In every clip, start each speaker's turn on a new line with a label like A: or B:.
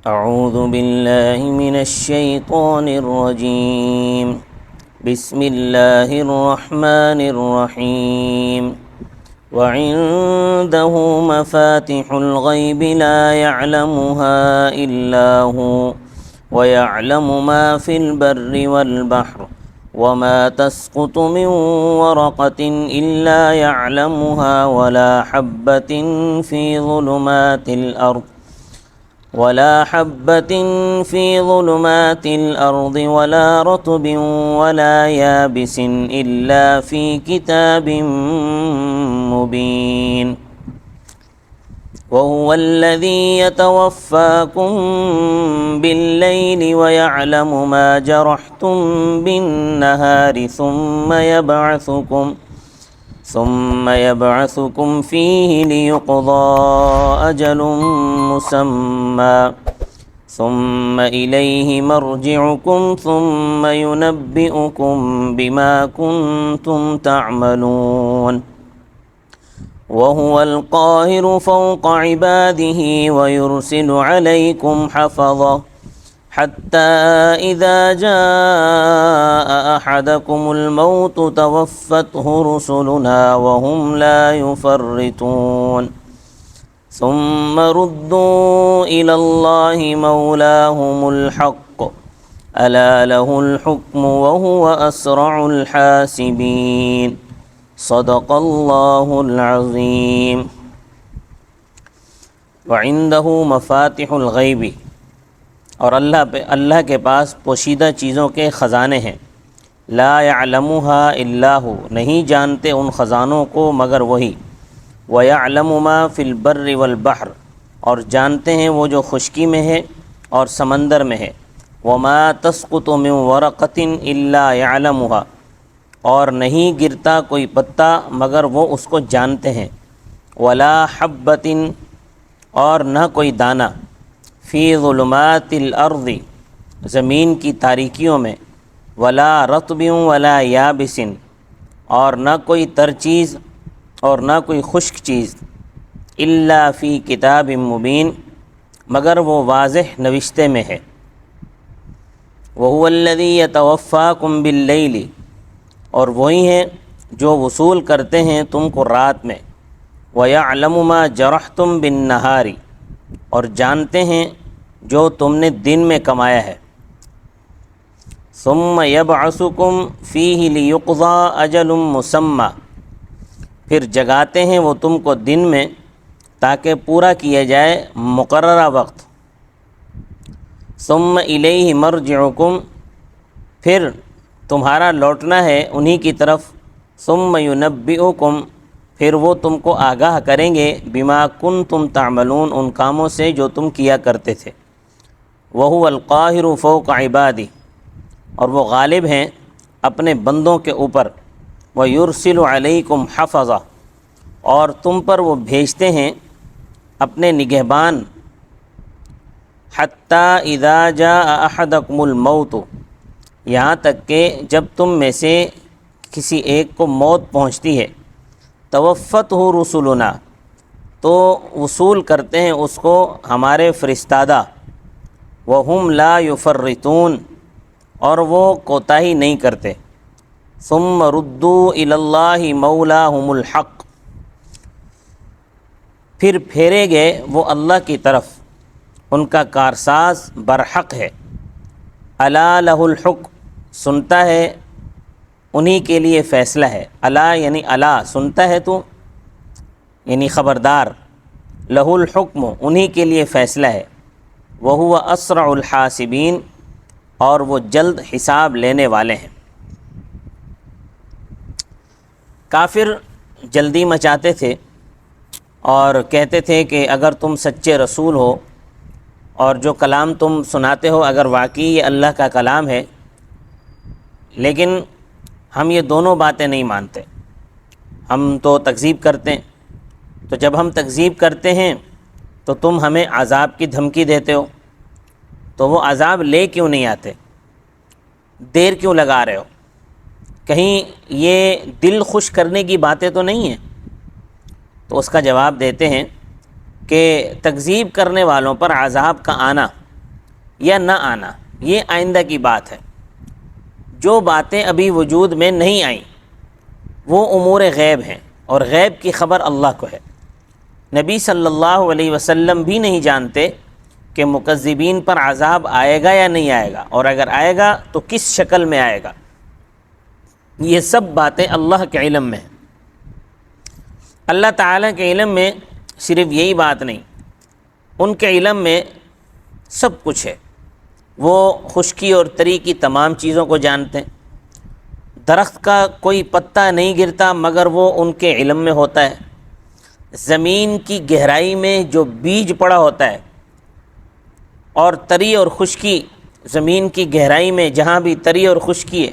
A: اعوذ باللہ من الشیطان الرجیم بسم اللہ الرحمن الرحیم وعنده مفاتح الغیب لا يعلمها الا هو ويعلم ما في البر والبحر وما تسقط من ورقة إلا يعلمها ولا حبة في ظلمات الأرض ولا رطب ولا يابس إلا في كتاب مبين وهو الذي يتوفاكم بالليل ويعلم ما جرحتم بالنهار ثم يبعثكم فيه ليقضى أجل مسمى ثم إليه مرجعكم ثم ينبئكم بما كنتم تعملون وهو القاهر فوق عباده ويرسل عليكم حفظة حتى إذا جاء أحدكم الموت توفته رسلنا وهم لا يفرطون ثم ردوا إلى الله مولاهم الحق ألا له الحكم وهو أسرع الحاسبين صدق اللہ العظیم وعنده مفاتح الغیب، اور اللہ کے پاس پوشیدہ چیزوں کے خزانے ہیں، لا يعلمها الا هو، نہیں جانتے ان خزانوں کو مگر وہی، ويعلم ما في البر والبحر، اور جانتے ہیں وہ جو خشکی میں ہے اور سمندر میں ہے، وما تسقط من ورقة الا يعلمها، اور نہیں گرتا کوئی پتا مگر وہ اس کو جانتے ہیں، ولا حبۃ، اور نہ کوئی دانہ، فی ظلمات الارض، زمین کی تاریکیوں میں، ولا رطب ولا یابس، اور نہ کوئی تر چیز اور نہ کوئی خشک چیز، الا فی کتاب مبین، مگر وہ واضح نوشتے میں ہے، وہو الذی یتوفاکم باللیل، اور وہی ہیں جو وصول کرتے ہیں تم کو رات میں، وَيَعْلَمُ مَا جَرَحْتُمْ بِالنَّهَارِ، اور جانتے ہیں جو تم نے دن میں کمایا ہے، ثُمَّ يَبْعَثُكُمْ فِيهِ لِيُقْضَى أَجَلٌ مُّسَمًّى، پھر جگاتے ہیں وہ تم کو دن میں تاکہ پورا کیا جائے مقررہ وقت، ثُمَّ إِلَيْهِ مَرْجِعُكُمْ، پھر تمہارا لوٹنا ہے انہی کی طرف، ثم ينبئكم، پھر وہ تم کو آگاہ کریں گے، بما کنتم تعملون، ان کاموں سے جو تم کیا کرتے تھے، وهو القاہر فوق عبادہ، اور وہ غالب ہیں اپنے بندوں کے اوپر، ويرسل علیکم حفظہ، اور تم پر وہ بھیجتے ہیں اپنے نگہبان، حتی اذا جاء احدکم الموت، یہاں تک کہ جب تم میں سے کسی ایک کو موت پہنچتی ہے، توفتہ رسلنا، تو وصول کرتے ہیں اس کو ہمارے فرستادہ، وہم لا یفرطون، اور وہ کوتاہی نہیں کرتے، ثم ردوا الی اللہ مولاہم الحق، پھر پھیرے گئے وہ اللہ کی طرف، ان کا کارساز برحق ہے، الا لہ الحکم، سنتا ہے انہی کے لیے فیصلہ ہے، الا یعنی الا، سنتا ہے تو یعنی خبردار، لہ الحکم، انہی کے لیے فیصلہ ہے، وہو اسرع الحاسبین، اور وہ جلد حساب لینے والے ہیں۔ کافر جلدی مچاتے تھے اور کہتے تھے کہ اگر تم سچے رسول ہو اور جو کلام تم سناتے ہو اگر واقعی یہ اللہ کا کلام ہے، لیکن ہم یہ دونوں باتیں نہیں مانتے، ہم تو تکذیب کرتے ہیں، تو جب ہم تکذیب کرتے ہیں تو تم ہمیں عذاب کی دھمکی دیتے ہو، تو وہ عذاب لے کیوں نہیں آتے، دیر کیوں لگا رہے ہو؟ کہیں یہ دل خوش کرنے کی باتیں تو نہیں ہیں؟ تو اس کا جواب دیتے ہیں کہ تکذیب کرنے والوں پر عذاب کا آنا یا نہ آنا یہ آئندہ کی بات ہے۔ جو باتیں ابھی وجود میں نہیں آئیں وہ امور غیب ہیں، اور غیب کی خبر اللہ کو ہے۔ نبی صلی اللہ علیہ وسلم بھی نہیں جانتے کہ مکذبین پر عذاب آئے گا یا نہیں آئے گا، اور اگر آئے گا تو کس شکل میں آئے گا۔ یہ سب باتیں اللہ کے علم میں ہیں۔ اللہ تعالیٰ کے علم میں صرف یہی بات نہیں، ان کے علم میں سب کچھ ہے۔ وہ خشکی اور تری کی تمام چیزوں کو جانتے ہیں۔ درخت کا کوئی پتا نہیں گرتا مگر وہ ان کے علم میں ہوتا ہے۔ زمین کی گہرائی میں جو بیج پڑا ہوتا ہے، اور تری اور خشکی، زمین کی گہرائی میں جہاں بھی تری اور خشکی ہے،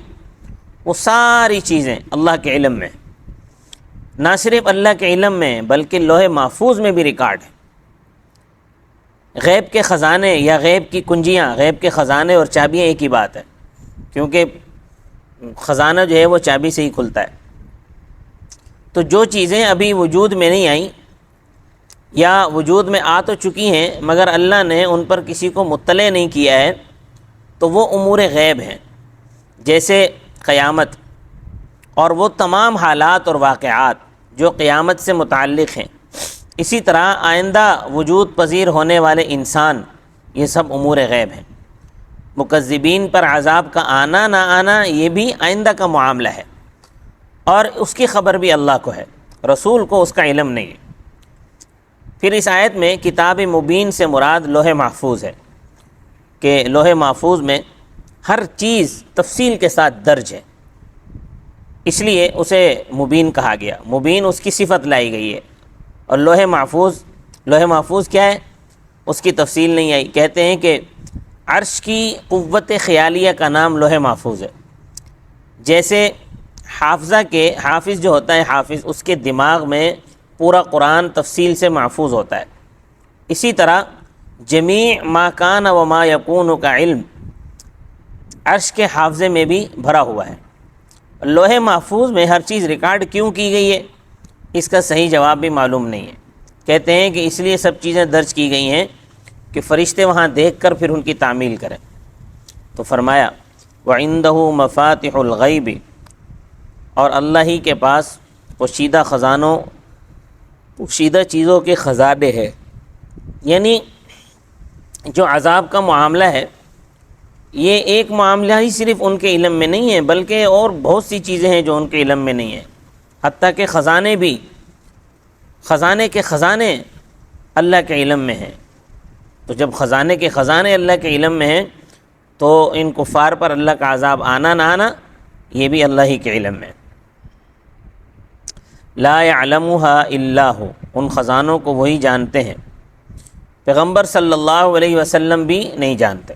A: وہ ساری چیزیں اللہ کے علم میں، نہ صرف اللہ کے علم میں بلکہ لوح محفوظ میں بھی ریکارڈ ہے۔ غیب کے خزانے یا غیب کی کنجیاں، غیب کے خزانے اور چابیاں ایک ہی بات ہے، کیونکہ خزانہ جو ہے وہ چابی سے ہی کھلتا ہے۔ تو جو چیزیں ابھی وجود میں نہیں آئیں یا وجود میں آ تو چکی ہیں مگر اللہ نے ان پر کسی کو مطلع نہیں کیا ہے، تو وہ امور غیب ہیں، جیسے قیامت اور وہ تمام حالات اور واقعات جو قیامت سے متعلق ہیں۔ اسی طرح آئندہ وجود پذیر ہونے والے انسان، یہ سب امور غیب ہیں۔ مکذبین پر عذاب کا آنا نہ آنا یہ بھی آئندہ کا معاملہ ہے، اور اس کی خبر بھی اللہ کو ہے، رسول کو اس کا علم نہیں ہے۔ پھر اس آیت میں کتاب مبین سے مراد لوح محفوظ ہے، کہ لوح محفوظ میں ہر چیز تفصیل کے ساتھ درج ہے، اس لیے اسے مبین کہا گیا۔ مبین اس کی صفت لائی گئی ہے، اور لوح محفوظ کیا ہے؟ اس کی تفصیل نہیں آئی۔ کہتے ہیں کہ عرش کی قوت خیالیہ کا نام لوح محفوظ ہے۔ جیسے حافظ جو ہوتا ہے حافظ، اس کے دماغ میں پورا قرآن تفصیل سے محفوظ ہوتا ہے، اسی طرح جمیع ما کان و ما یکون کا علم عرش کے حافظے میں بھی بھرا ہوا ہے۔ لوح محفوظ میں ہر چیز ریکارڈ کیوں کی گئی ہے، اس کا صحیح جواب بھی معلوم نہیں ہے۔ کہتے ہیں کہ اس لیے سب چیزیں درج کی گئی ہیں کہ فرشتے وہاں دیکھ کر پھر ان کی تعمیل کریں۔ تو فرمایا وَعِندَهُ مَفَاتِحُ الْغَيْبِ، اور اللہ ہی کے پاس پوشیدہ خزانوں، پوشیدہ چیزوں کے خزانے ہیں۔ یعنی جو عذاب کا معاملہ ہے یہ ایک معاملہ ہی صرف ان کے علم میں نہیں ہے، بلکہ اور بہت سی چیزیں ہیں جو ان کے علم میں نہیں ہیں، حتیٰ کہ خزانے بھی، خزانے کے خزانے اللہ کے علم میں ہیں۔ تو جب خزانے کے خزانے اللہ کے علم میں ہیں تو ان کفار پر اللہ کا عذاب آنا نہ آنا یہ بھی اللہ ہی کے علم میں۔ لا يعلمها الا هو، ان خزانوں کو وہی جانتے ہیں، پیغمبر صلی اللہ علیہ وسلم بھی نہیں جانتے۔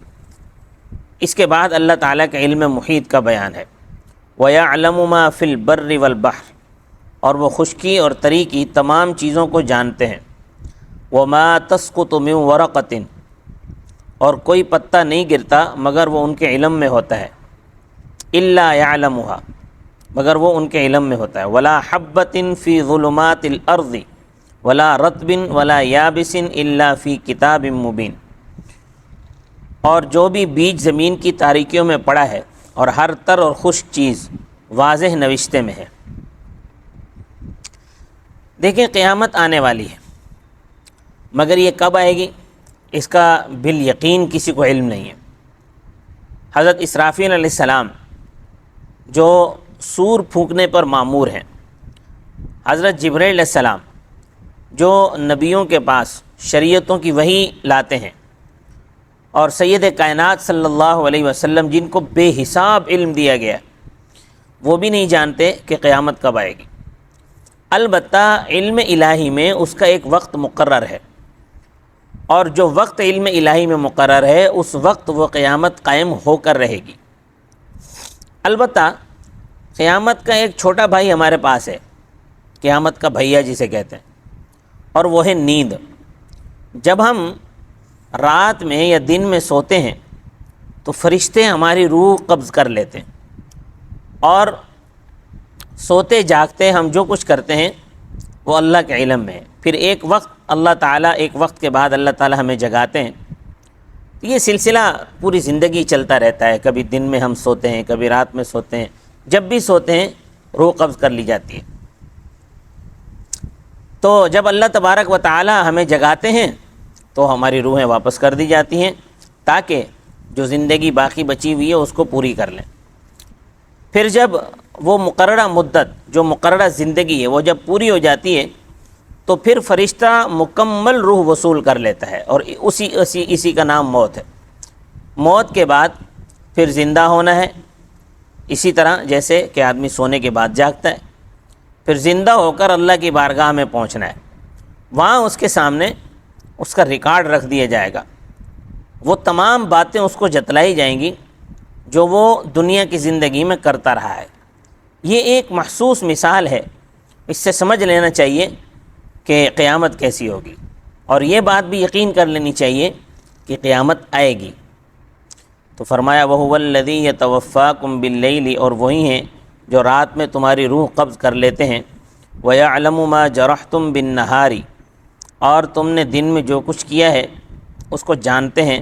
A: اس کے بعد اللہ تعالیٰ کے علم محیط کا بیان ہے۔ وَيَعْلَمُ مَا فِي الْبَرِّ وَالْبَحْرِ، اور وہ خشکی اور تری کی تمام چیزوں کو جانتے ہیں۔ وَمَا تَسْقُطُ مِن وَرَقَةٍ، اور کوئی پتا نہیں گرتا مگر وہ ان کے علم میں ہوتا ہے۔ إِلَّا يَعْلَمُهَا، مگر وہ ان کے علم میں ہوتا ہے۔ وَلَا حَبَّةٍ فِي ظُلُمَاتِ الْأَرْضِ وَلَا رَطْبٍ وَلَا يَابِسٍ إِلَّا فِي كِتَابٍ مُبِينٍ، اور جو بھی بیج زمین کی تاریکیوں میں پڑا ہے اور ہر تر اور خشک چیز واضح نوشتے میں ہے۔ دیکھیں قیامت آنے والی ہے، مگر یہ کب آئے گی اس کا بالیقین کسی کو علم نہیں ہے۔ حضرت اسرافیل علیہ السلام جو سور پھونکنے پر مامور ہیں، حضرت جبرائیل علیہ السلام جو نبیوں کے پاس شریعتوں کی وحی لاتے ہیں، اور سید کائنات صلی اللہ علیہ وسلم جن کو بے حساب علم دیا گیا، وہ بھی نہیں جانتے کہ قیامت کب آئے گی۔ البتہ علم الہی میں اس کا ایک وقت مقرر ہے، اور جو وقت علم الہی میں مقرر ہے اس وقت وہ قیامت قائم ہو کر رہے گی۔ البتہ قیامت کا ایک چھوٹا بھائی ہمارے پاس ہے، قیامت کا بھیا جسے کہتے ہیں، اور وہ ہے نیند۔ جب ہم رات میں یا دن میں سوتے ہیں تو فرشتے ہماری روح قبض کر لیتے ہیں، اور سوتے جاگتے ہم جو کچھ کرتے ہیں وہ اللہ کے علم میں ہے۔ پھر ایک وقت اللہ تعالیٰ، ایک وقت کے بعد اللہ تعالیٰ ہمیں جگاتے ہیں، یہ سلسلہ پوری زندگی چلتا رہتا ہے، کبھی دن میں ہم سوتے ہیں، کبھی رات میں سوتے ہیں، جب بھی سوتے ہیں روح قبض کر لی جاتی ہے۔ تو جب اللہ تبارک و تعالی ہمیں جگاتے ہیں تو ہماری روحیں واپس کر دی جاتی ہیں تاکہ جو زندگی باقی بچی ہوئی ہے اس کو پوری کر لیں۔ پھر جب وہ مقررہ مدت، جو مقررہ زندگی ہے، وہ جب پوری ہو جاتی ہے تو پھر فرشتہ مکمل روح وصول کر لیتا ہے، اور اسی کا نام موت ہے۔ موت کے بعد پھر زندہ ہونا ہے، اسی طرح جیسے کہ آدمی سونے کے بعد جاگتا ہے، پھر زندہ ہو کر اللہ کی بارگاہ میں پہنچنا ہے۔ وہاں اس کے سامنے اس کا ریکارڈ رکھ دیا جائے گا، وہ تمام باتیں اس کو جتلائی جائیں گی جو وہ دنیا کی زندگی میں کرتا رہا ہے۔ یہ ایک محسوس مثال ہے، اس سے سمجھ لینا چاہیے کہ قیامت کیسی ہوگی، اور یہ بات بھی یقین کر لینی چاہیے کہ قیامت آئے گی۔ تو فرمایا وَهُوَ الَّذِي يَتَوَفَّاكُمْ بِاللَّيْلِ، اور وہی ہیں جو رات میں تمہاری روح قبض کر لیتے ہیں، وَيَعْلَمُ مَا جَرَحْتُمْ بِالنَّهَارِ، اور تم نے دن میں جو کچھ کیا ہے اس کو جانتے ہیں،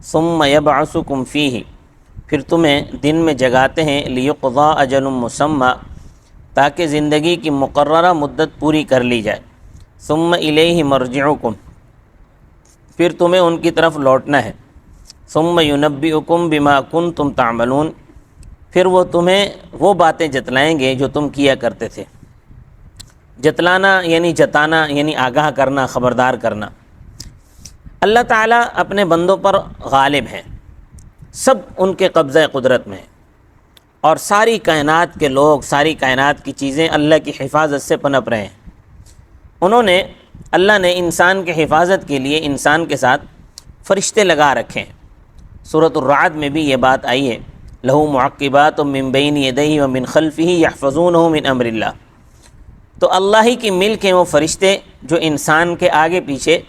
A: ثُمَّ يَبْعَثُكُمْ فِيهِ، پھر تمہیں دن میں جگاتے ہیں، لِيُقْضَىٰ أَجَلٌ مُّسَمًّى، تاکہ زندگی کی مقررہ مدت پوری کر لی جائے، ثُمَّ إِلَيْهِ مَرْجِعُكُمْ، پھر تمہیں ان کی طرف لوٹنا ہے، ثُمَّ يُنَبِّئُكُمْ بِمَا كُنتُمْ تَعْمَلُونَ، پھر وہ تمہیں وہ باتیں جتلائیں گے جو تم کیا کرتے تھے۔ جتلانا یعنی جتانا، یعنی آگاہ کرنا، خبردار کرنا۔ اللہ تعالیٰ اپنے بندوں پر غالب ہیں، سب ان کے قبضہ قدرت میں ہیں، اور ساری کائنات کے لوگ، ساری کائنات کی چیزیں اللہ کی حفاظت سے پنپ رہے ہیں۔ اللہ نے انسان کے حفاظت کے لیے انسان کے ساتھ فرشتے لگا رکھے ہیں۔ سورۃ الرعد میں بھی یہ بات آئی ہے، لَهُ مُعَقِّبَاتٌ مِّن بَيْنِ يَدَيْهِ وَمِنْ خَلْفِهِ يَحْفَظُونَهُ مِنْ أَمْرِ اللَّهِ، تو اللہ ہی کی ملک ہیں وہ فرشتے جو انسان کے آگے پیچھے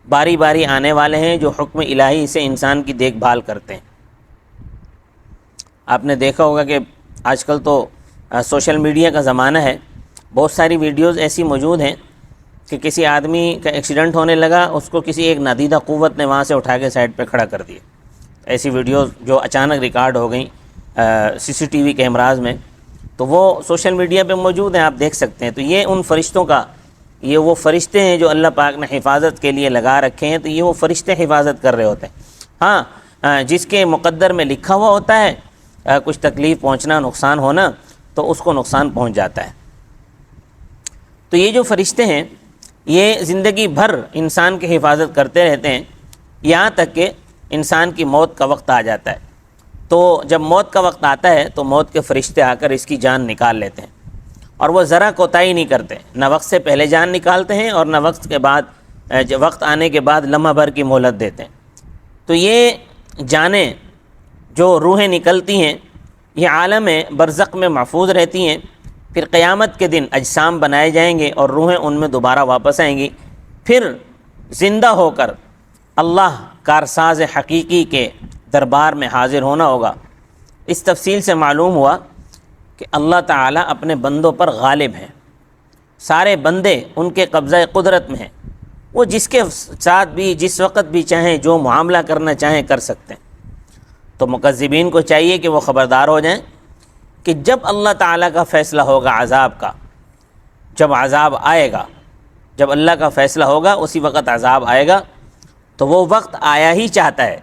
A: باری باری آنے والے ہیں، جو حکم الہی سے انسان کی دیکھ بھال کرتے ہیں۔ آپ نے دیکھا ہوگا کہ آج کل تو سوشل میڈیا کا زمانہ ہے، بہت ساری ویڈیوز ایسی موجود ہیں کہ کسی آدمی کا ایکسیڈنٹ ہونے لگا، اس کو کسی ایک نادیدہ قوت نے وہاں سے اٹھا کے سائڈ پہ کھڑا کر دیا۔ ایسی ویڈیوز جو اچانک ریکارڈ ہو گئیں CCTV کیمراز میں، تو وہ سوشل میڈیا پہ موجود ہیں، آپ دیکھ سکتے ہیں۔ تو یہ ان فرشتوں کا، یہ وہ فرشتے ہیں جو اللہ پاک نے حفاظت کے لیے لگا رکھے ہیں، تو یہ وہ فرشتے حفاظت کر رہے ہوتے ہیں۔ ہاں، جس کے مقدر میں لکھا ہوا ہوتا ہے کچھ تکلیف پہنچنا، نقصان ہونا، تو اس کو نقصان پہنچ جاتا ہے۔ تو یہ جو فرشتے ہیں یہ زندگی بھر انسان کی حفاظت کرتے رہتے ہیں، یہاں تک کہ انسان کی موت کا وقت آ جاتا ہے۔ تو جب موت کا وقت آتا ہے تو موت کے فرشتے آ کر اس کی جان نکال لیتے ہیں، اور وہ ذرا کوتاہی نہیں کرتے، نہ وقت سے پہلے جان نکالتے ہیں اور نہ وقت کے بعد، وقت آنے کے بعد لمحہ بھر کی مہلت دیتے ہیں۔ تو یہ جانیں جو روحیں نکلتی ہیں یہ عالم برزخ میں محفوظ رہتی ہیں، پھر قیامت کے دن اجسام بنائے جائیں گے اور روحیں ان میں دوبارہ واپس آئیں گی، پھر زندہ ہو کر اللہ کارساز حقیقی کے دربار میں حاضر ہونا ہوگا۔ اس تفصیل سے معلوم ہوا کہ اللہ تعالیٰ اپنے بندوں پر غالب ہیں، سارے بندے ان کے قبضہ قدرت میں ہیں، وہ جس کے ساتھ بھی جس وقت بھی چاہیں جو معاملہ کرنا چاہیں کر سکتے ہیں۔ تو مکذبین کو چاہیے کہ وہ خبردار ہو جائیں کہ جب اللہ تعالیٰ کا فیصلہ ہوگا عذاب کا، جب عذاب آئے گا، جب اللہ کا فیصلہ ہوگا اسی وقت عذاب آئے گا، تو وہ وقت آیا ہی چاہتا ہے۔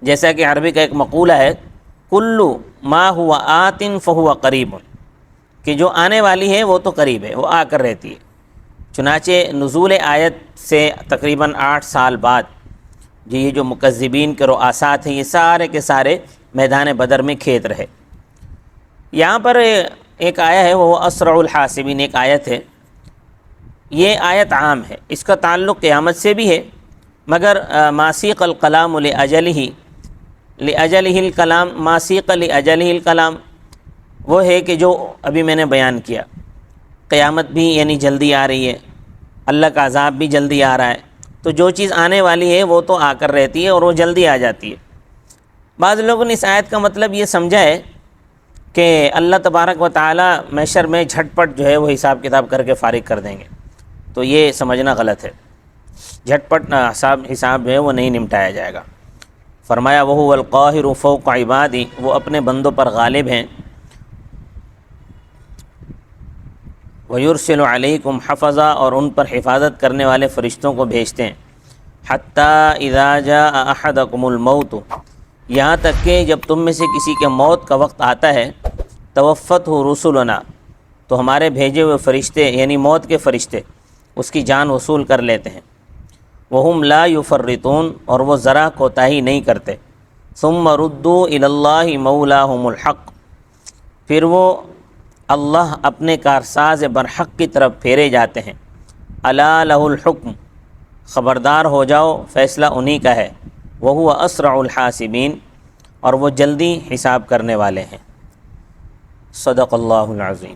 A: جیسا کہ عربی کا ایک مقولہ ہے، کلو ما ہوا آتن فہو قریب، کہ جو آنے والی ہے وہ تو قریب ہے، وہ آ کر رہتی ہے۔ چنانچہ نزول آیت سے تقریباً 8 سال بعد یہ جو مکذبین کے رؤسات ہیں یہ سارے کے سارے میدان بدر میں کھیت رہے۔ یہاں پر ایک آیا ہے، وہ اسرع الحاسبین ایک آیت ہے، یہ آیت عام ہے، اس کا تعلق قیامت سے بھی ہے، مگر ماسیق الکلام لأجلہ الکلام، ماسیق لأجلہ الکلام وہ ہے کہ جو ابھی میں نے بیان کیا، قیامت بھی یعنی جلدی آ رہی ہے، اللہ کا عذاب بھی جلدی آ رہا ہے، تو جو چیز آنے والی ہے وہ تو آ کر رہتی ہے اور وہ جلدی آ جاتی ہے۔ بعض لوگوں نے اس آیت کا مطلب یہ سمجھا ہے کہ اللہ تبارک و تعالی محشر میں جھٹ پٹ جو ہے وہ حساب کتاب کر کے فارغ کر دیں گے، تو یہ سمجھنا غلط ہے۔ جھٹ پٹ حساب جو ہے وہ نہیں نمٹایا جائے گا۔ فرمایا وہو القاہر فوق عبادی، وہ اپنے بندوں پر غالب ہیں۔ وَيُرْسِلُ عَلَيْكُمْ حَفَظًا، اور ان پر حفاظت کرنے والے فرشتوں کو بھیجتے ہیں۔ حَتَّى إِذَا جَاءَ أَحَدَكُمُ الْمَوْتُ، یہاں تک کہ جب تم میں سے کسی کے موت کا وقت آتا ہے، تَوَفَّتْهُ رُسُلُنَا، تو ہمارے بھیجے ہوئے فرشتے یعنی موت کے فرشتے اس کی جان وصول کر لیتے ہیں۔ وَهُمْ لَا يُفَرِّطُونَ، اور وہ ذرا کوتاہی نہیں کرتے۔ ثُمَّ رُدُّوا إِلَى اللَّهِ مَوْلَاهُمُ الْحَقِّ، پھر وہ اللہ اپنے کارساز برحق کی طرف پھیرے جاتے ہیں۔ أَلَا لَهُ الْحُكْمُ، خبردار ہو جاؤ فیصلہ انہی کا ہے۔ وَهُوَ أَسْرَعُ الْحَاسِبِينَ، اور وہ جلدی حساب کرنے والے ہیں۔ صدق اللہ العظیم۔